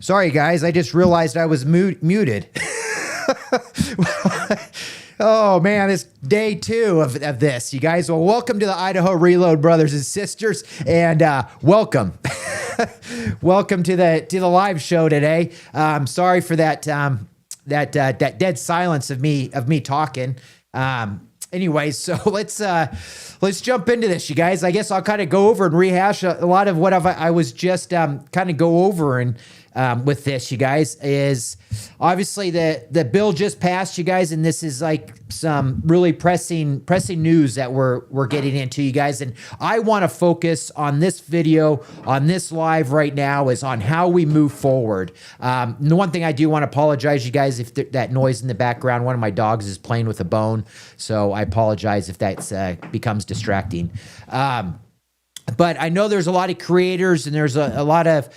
Sorry, guys. I just realized I was muted. Oh, man, it's day 2 of this, you guys. Well, welcome to the Idaho Reload, brothers and sisters, and welcome. Welcome to the live show today. Sorry for that that dead silence of me talking. Anyways, so let's jump into this, you guys. I guess I'll kind of go over and rehash a lot of what I was just kind of go over and with this, you guys, is obviously the bill just passed, you guys, and this is like some really pressing news that we're getting into, you guys. And I want to focus on this video, on this live right now, is on how we move forward. The one thing I do want to apologize, you guys, if that noise in the background, one of my dogs is playing with a bone, so I apologize if that becomes distracting. But I know there's a lot of creators and there's a lot of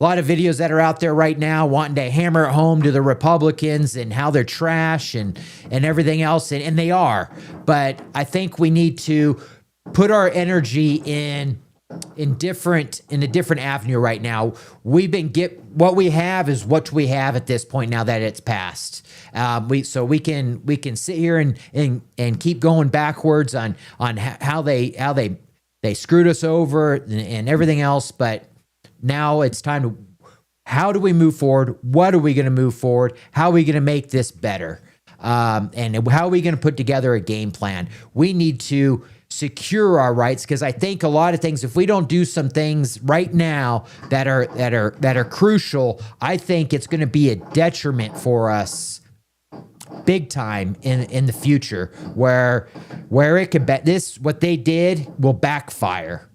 videos that are out there right now wanting to hammer it home to the Republicans and how they're trash and everything else. And they are. But I think we need to put our energy in a different avenue right now. What we have is what we have at this point now that it's passed. We can sit here and keep going backwards on how they screwed us over and everything else, but now it's time to, how do we move forward? What are we going to move forward? How are we going to make this better? And how are we going to put together a game plan? We need to secure our rights, because I think a lot of things, if we don't do some things right now that are crucial, I think it's going to be a detriment for us big time in the future, where it could what they did will backfire.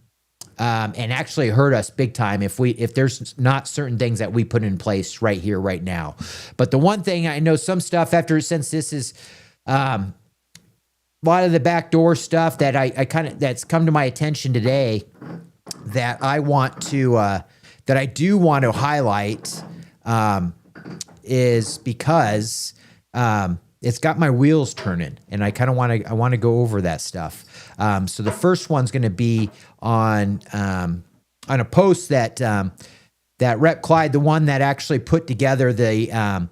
And actually hurt us big time if there's not certain things that we put in place right here, right now. But the one thing I know, some stuff since this is a lot of the backdoor stuff that that's come to my attention today, that I do want to highlight, is because it's got my wheels turning, and I want to go over that stuff. So the first one's going to be on a post that Rep. Clyde, the one that actually put together that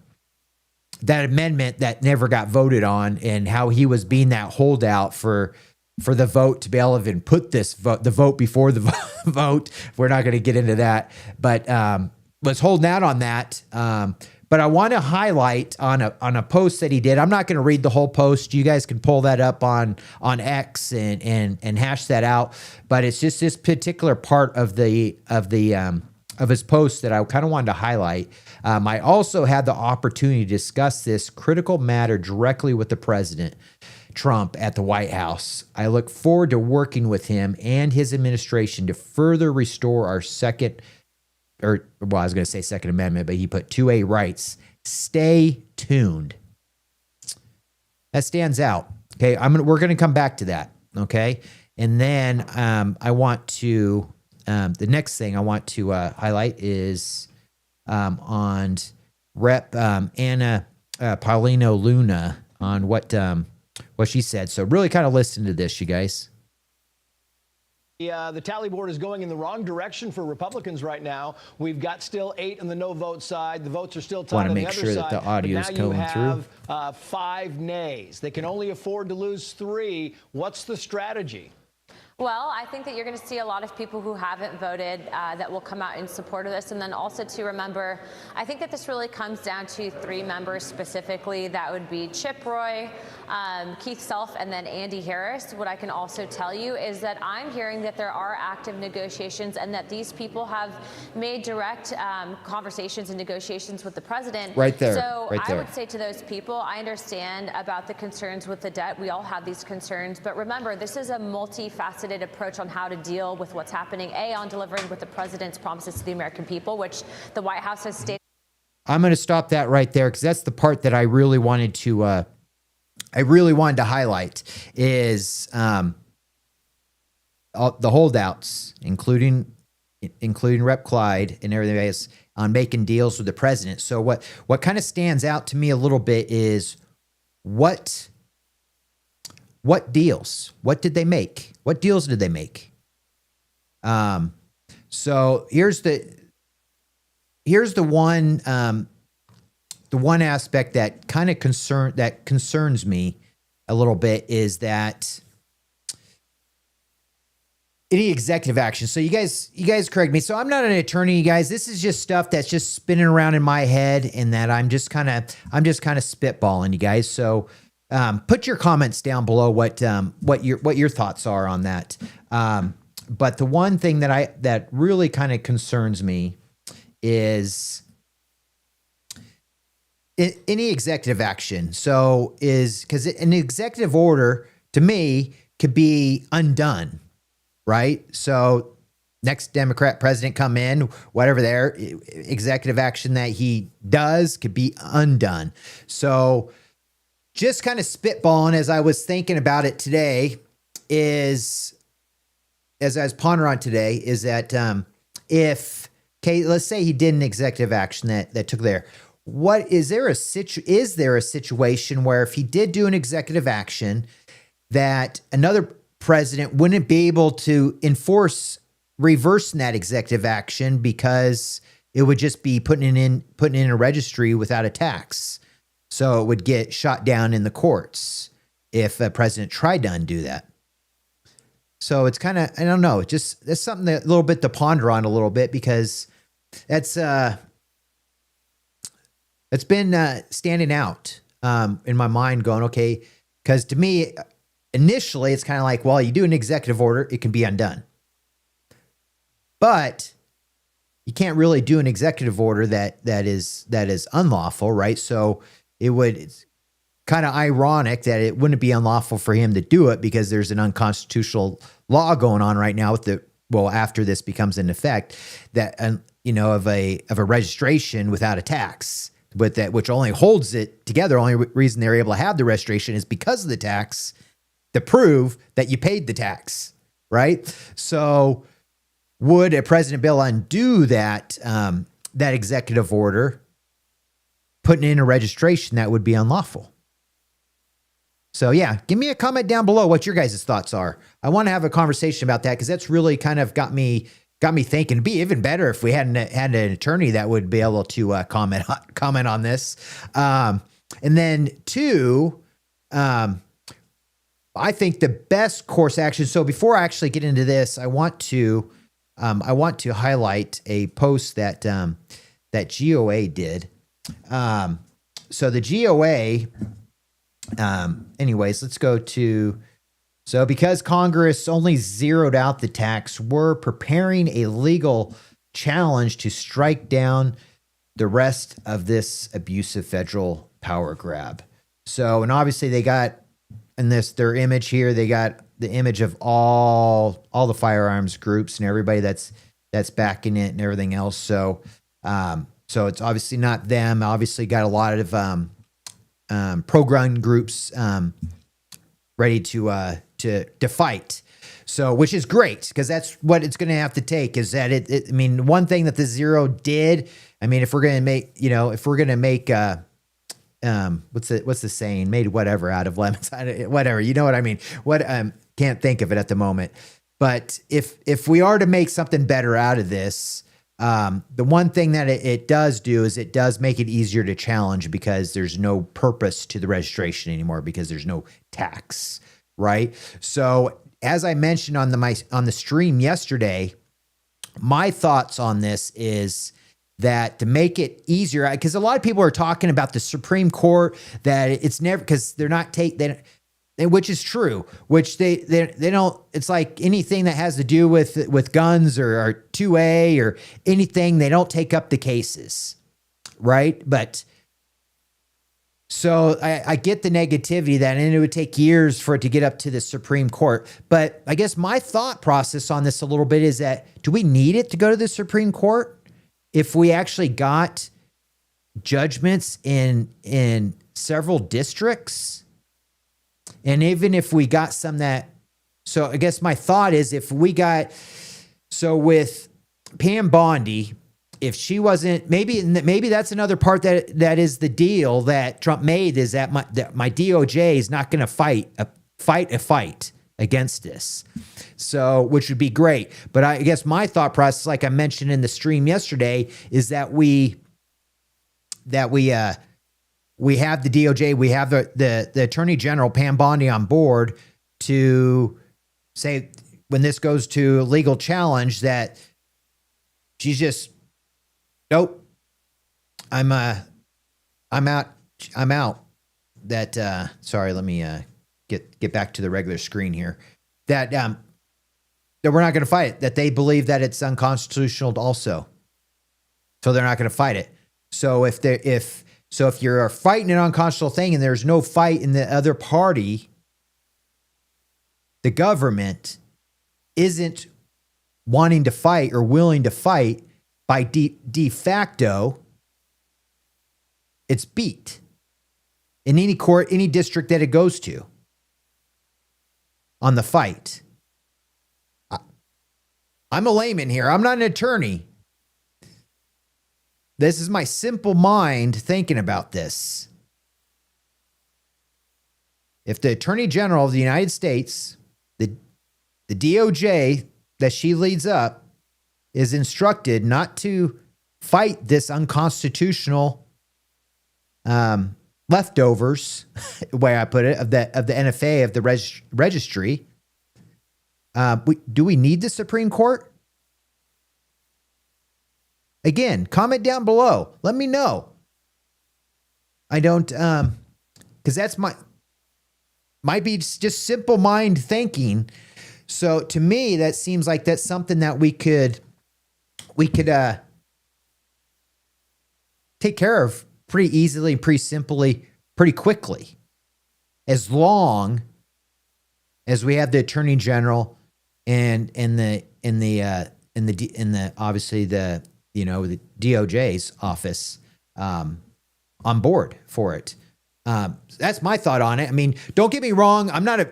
amendment that never got voted on, and how he was being that holdout for the vote to be able to even put the vote before the vote. We're not going to get into that, but was holding out on that. But I want to highlight on a post that he did. I'm not going to read the whole post. You guys can pull that up on X and hash that out. But it's just this particular part of his post that I kind of wanted to highlight. I also had the opportunity to discuss this critical matter directly with the President Trump at the White House. I look forward to working with him and his administration to further restore our Second Amendment, but he put 2A rights. Stay tuned. That stands out. Okay, we're going to come back to that. Okay, and then I want to the next thing I want to highlight is on Rep. Anna Paulino Luna, on what she said. So really kind of listen to this, you guys. The tally board is going in the wrong direction for Republicans right now. We've got still 8 on the no vote side. The votes are still tied on the other side. Want to make sure that the audio is going through. Now you have 5 nays. They can only afford to lose 3. What's the strategy? Well, I think that you're going to see a lot of people who haven't voted that will come out in support of this. And then also to remember, I think that this really comes down to 3 members specifically. That would be Chip Roy, Keith Self, and then Andy Harris. What I can also tell you is that I'm hearing that there are active negotiations, and that these people have made direct conversations and negotiations with the president. Right there. So right there. I would say to those people, I understand about the concerns with the debt. We all have these concerns. But remember, this is a multifaceted approach on how to deal with what's happening, on delivering with the president's promises to the American people, which the White House has stated. I'm going to stop that right there, because that's the part that I really wanted to highlight, is the holdouts, including Rep. Clyde and everything else, on making deals with the president. So what kind of stands out to me a little bit is what deals? What did they make? What deals did they make? So here's here's the one aspect that kind of concerns me a little bit is that any executive action. So you guys correct me. So I'm not an attorney, you guys. This is just stuff that's just spinning around in my head, and that I'm just kind of spitballing, you guys. So put your comments down below what your thoughts are on that. But the one thing that really kind of concerns me is any executive action. So because an executive order to me could be undone. Right? So next Democrat president come in, whatever their executive action that he does could be undone. So just kind of spitballing as I was thinking about it today as I was pondering on today, is that let's say he did an executive action that took there. Is there a situation where if he did do an executive action that another president wouldn't be able to reversing that executive action because it would just be putting in a registry without a tax? So it would get shot down in the courts if a president tried to undo that. So it's kind of, I don't know, that's something that a little bit to ponder on a little bit, because it's been standing out in my mind going, okay, because to me, initially, it's kind of like, well, you do an executive order, it can be undone. But you can't really do an executive order that is unlawful, right? So it's kind of ironic that it wouldn't be unlawful for him to do it, because there's an unconstitutional law going on right now after this becomes in effect, that of a registration without a tax, but which only holds it together. Only reason they're able to have the registration is because of the tax, to prove that you paid the tax, right? So would a President bill undo that executive order, putting in a registration that would be unlawful? So yeah, give me a comment down below what your guys' thoughts are. I want to have a conversation about that, because that's really kind of got me thinking. It'd be even better if we had an attorney that would be able to comment on this. And then two, I think the best course action. So before I actually get into this, I want to highlight a post that GOA did. So the GOA, anyways, let's go to, so because Congress only zeroed out the tax, we're preparing a legal challenge to strike down the rest of this abusive federal power grab. So, and obviously they got, in their image here, they got the image of all the firearms groups and everybody that's backing it and everything else. So it's obviously not them. Obviously got a lot of pro-gun groups ready to fight. So, which is great, because that's what it's going to have to take. Is that I mean, one thing that the Zero did. I mean, if we're going to make what's the saying? Made whatever out of lemons, whatever. You know what I mean? Can't think of it at the moment. But if we are to make something better out of this, the one thing that it does do is it does make it easier to challenge, because there's no purpose to the registration anymore, because there's no tax, right? So as I mentioned on the stream yesterday, my thoughts on this is that to make it easier, because a lot of people are talking about the Supreme Court, that it's never, because they're not which is true, which they don't, it's like anything that has to do with guns or 2A or anything, they don't take up the cases, right? But so I get the negativity that, and it would take years for it to get up to the Supreme Court. But I guess my thought process on this a little bit is that, do we need it to go to the Supreme Court? If we actually got judgments in several districts, and even if we got some so I guess my thought is, if we got, so with Pam Bondi, if she wasn't, maybe that's another part that is the deal that Trump made, is that my DOJ is not going to fight a fight against this. So, which would be great. But I guess my thought process, like I mentioned in the stream yesterday, is that we have the DOJ, we have the Attorney General Pam Bondi on board to say when this goes to legal challenge that she's just, nope, I'm out. That sorry, let me get back to the regular screen here. That we're not going to fight it. That they believe that it's unconstitutional also, so they're not going to fight it. So if you're fighting an unconstitutional thing and there's no fight in the other party, the government isn't wanting to fight or willing to fight, by de facto, it's beat in any court, any district that it goes to on the fight. I'm a layman here. I'm not an attorney. This is my simple mind thinking about this. If the Attorney General of the United States, the DOJ that she leads up, is instructed not to fight this unconstitutional leftovers, the way I put it, of the NFA, of the registry, do we need the Supreme Court? Again, comment down below. Let me know. I don't, because that's might be just simple mind thinking. So to me, that seems like that's something that we could take care of pretty easily, pretty simply, pretty quickly, as long as we have the Attorney General and obviously the DOJ's office on board for it. That's my thought on it. I mean, don't get me wrong. I'm not a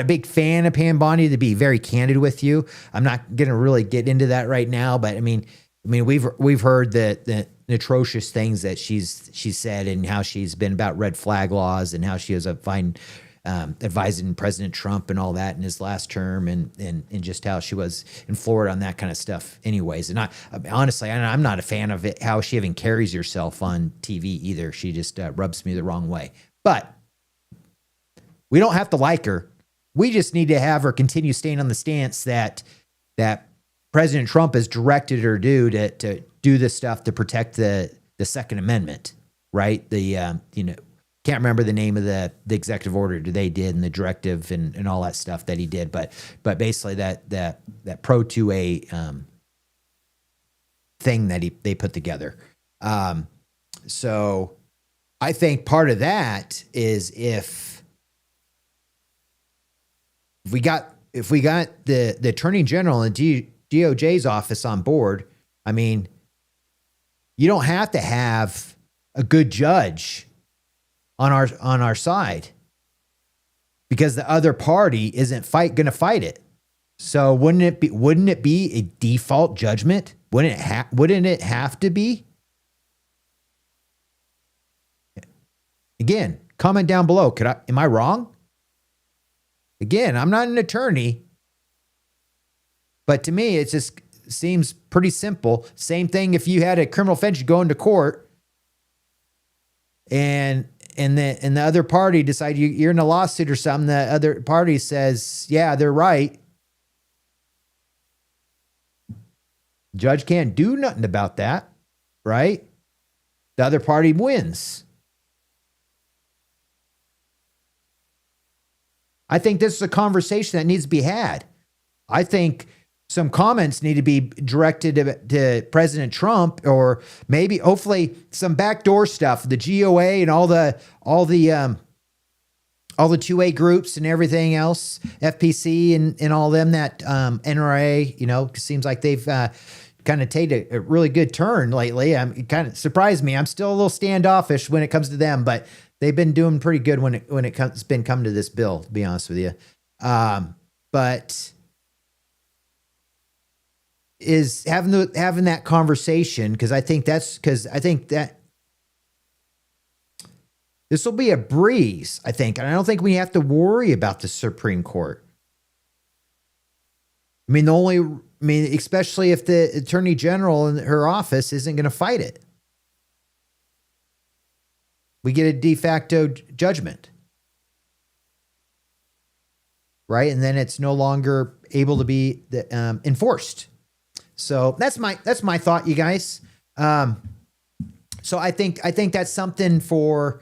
big fan of Pam Bondi, to be very candid with you. I'm not going to really get into that right now, but I mean, we've heard the atrocious things that she's said, and how she's been about red flag laws, and how she was advising President Trump and all that in his last term, and just how she was in Florida on that kind of stuff anyways. And honestly, I'm not a fan of it, how she even carries herself on TV either. She just rubs me the wrong way. But we don't have to like her. We just need to have her continue staying on the stance that President Trump has directed her to do this stuff to protect the Second Amendment, right? Can't remember the name of the executive order they did, and the directive and all that stuff that he did, but basically that Pro 2A thing that they put together. So I think part of that is if we got the Attorney General and DOJ's office on board, I mean, you don't have to have a good judge on our side, because the other party isn't going to fight it. So wouldn't it be a default judgment? Wouldn't it have to be? Again, comment down below. Am I wrong? Again, I'm not an attorney, but to me, it just seems pretty simple. Same thing if you had a criminal offense, you go into court, and the other party decide you're in a lawsuit or something. The other party says, yeah, they're right. Judge can't do nothing about that, right? The other party wins. I think this is a conversation that needs to be had. I think some comments need to be directed to President Trump, or maybe, hopefully, some backdoor stuff, the GOA and all the 2A groups and everything else, FPC and all them, that NRA, seems like they've kind of taken a really good turn lately. It kind of surprised me. I'm still a little standoffish when it comes to them, but they've been doing pretty good when it's been come to this bill, to be honest with you. But is having that conversation, because I think that this will be a breeze, I think. And I don't think we have to worry about the Supreme Court. I mean, especially if the attorney general in her office isn't going to fight it. We get a de facto judgment. Right? And then it's no longer able to be enforced. So that's my thought, you guys. So I think that's something for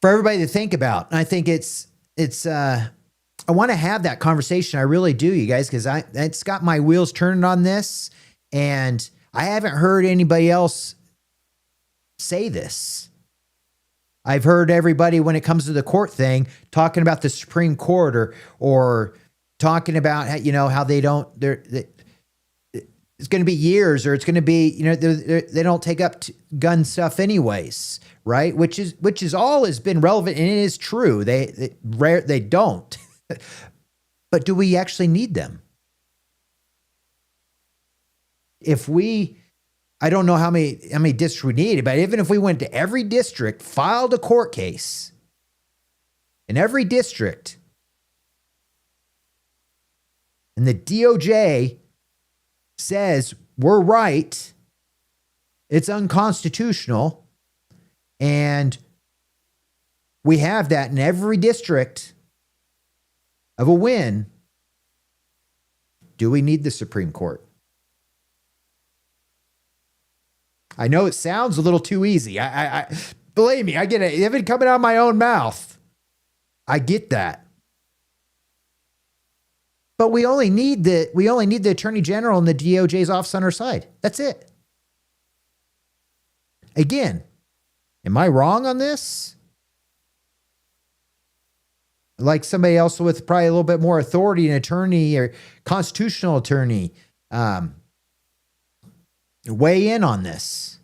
everybody to think about. And I think it's I want to have that conversation. I really do, you guys, because it's got my wheels turning on this, and I haven't heard anybody else say this. I've heard everybody, when it comes to the court thing, talking about the Supreme Court or talking about how they don't. It's going to be years, or it's going to be they don't take up gun stuff anyways, right? Which is all has been relevant, and it is true. They don't. But do we actually need them? I don't know how many districts we need, but even if we went to every district, filed a court case in every district, and the DOJ says we're right, it's unconstitutional, and we have that in every district of a win, do we need the Supreme Court? I know it sounds a little too easy. I believe me, I get it. Even coming out of my own mouth, I get that. But we only need the Attorney General and the DOJ's office on our side. That's it. Again, am I wrong on this? Like somebody else with probably a little bit more authority, an attorney or constitutional attorney, weigh in on this.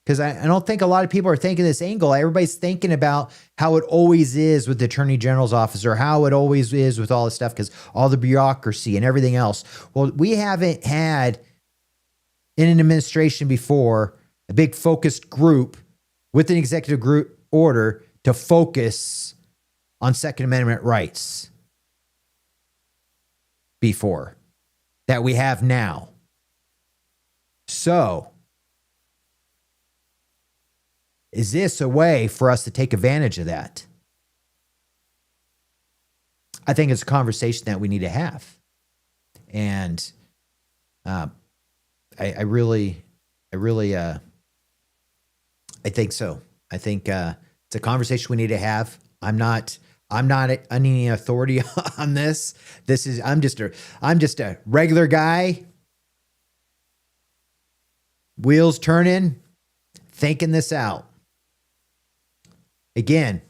Because I don't think a lot of people are thinking this angle. Everybody's thinking about how it always is with the Attorney General's office, or how it always is with all this stuff, because all the bureaucracy and everything else. Well, we haven't had in an administration before a big focused group with an executive group order to focus on Second Amendment rights before that we have now. So, is this a way for us to take advantage of that? I think it's a conversation that we need to have. And I really think so. I think it's a conversation we need to have. I'm not any authority on this. I'm just a regular guy, wheels turning, thinking this out. Again,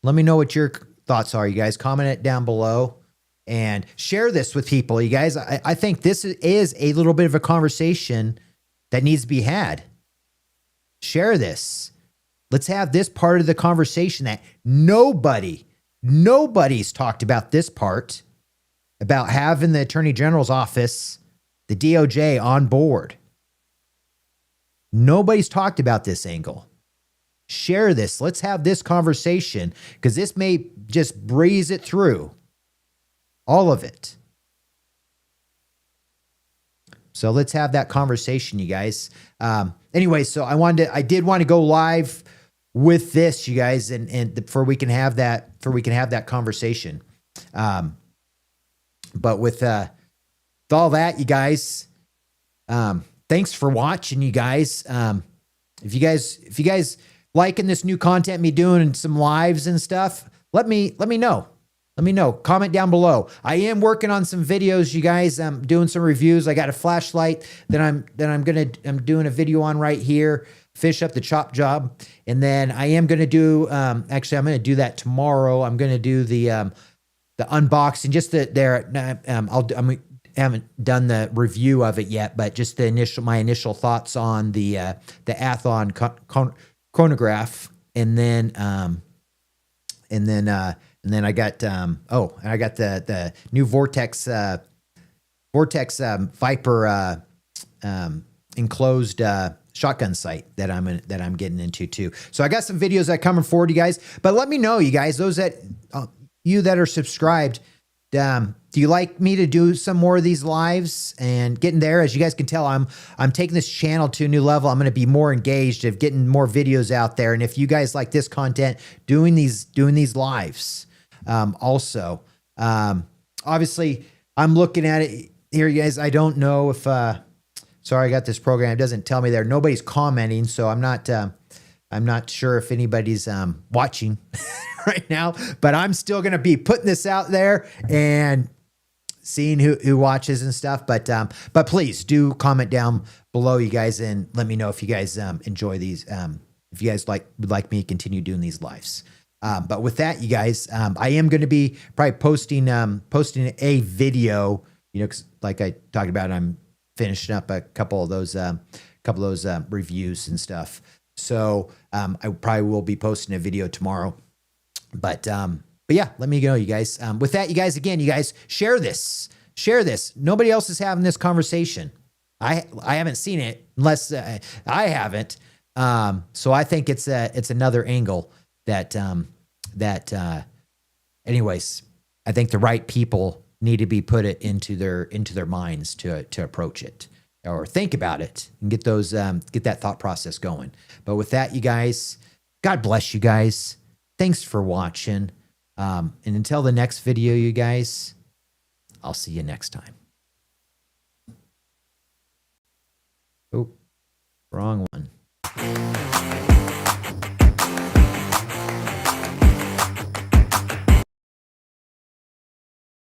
let me know what your thoughts are, you guys. Comment it down below and share this with people, you guys. I think this is a little bit of a conversation that needs to be had. Share this. Let's have this part of the conversation that nobody's talked about, this part about having the Attorney General's office, the DOJ, on board. Nobody's talked about this angle. Share this. Let's have this conversation, because this may just breeze it through. All of it. So let's have that conversation, you guys. Anyway, so I did want to go live with this, you guys, and for we can have that conversation. But with all that, you guys, thanks for watching, you guys. If you guys liking this new content, me doing some lives and stuff, let me know. Let me know. Comment down below. I am working on some videos, you guys. I'm doing some reviews. I got a flashlight that I'm doing a video on right here. Fish up the chop job, and then I am going to do. Actually, I'm going to do that tomorrow. I'm going to do the unboxing. Just I haven't done the review of it yet, but just my initial thoughts on the Athon chronograph, and then I got the new Vortex Viper enclosed shotgun sight that I'm getting into too. So I got some videos that are coming forward, you guys. But let me know, you guys, those that you that are subscribed, Do you like me to do some more of these lives and getting there? As you guys can tell, I'm taking this channel to a new level. I'm going to be more engaged of getting more videos out there. And if you guys like this content, doing these lives, also, obviously I'm looking at it here, you guys. I don't know if, sorry, I got this program. It doesn't tell me there. Nobody's commenting. So I'm not sure if anybody's, watching right now, but I'm still going to be putting this out there and seeing who watches and stuff. But please do comment down below, you guys, and let me know if you guys enjoy these. If you guys would like me to continue doing these lives. But with that, you guys, I am going to be probably posting a video. You know, 'cause like I talked about, I'm finishing up a couple of those reviews and stuff. So I probably will be posting a video tomorrow. But yeah, let me know, you guys. With that, you guys, again, you guys share this. Nobody else is having this conversation. I haven't seen it unless I haven't. So I think it's another angle that anyways, I think the right people need to be put it into their minds to approach it or think about it and get that thought process going. But with that, you guys, God bless you guys. Thanks for watching. And until the next video, you guys, I'll see you next time. Oh, wrong one.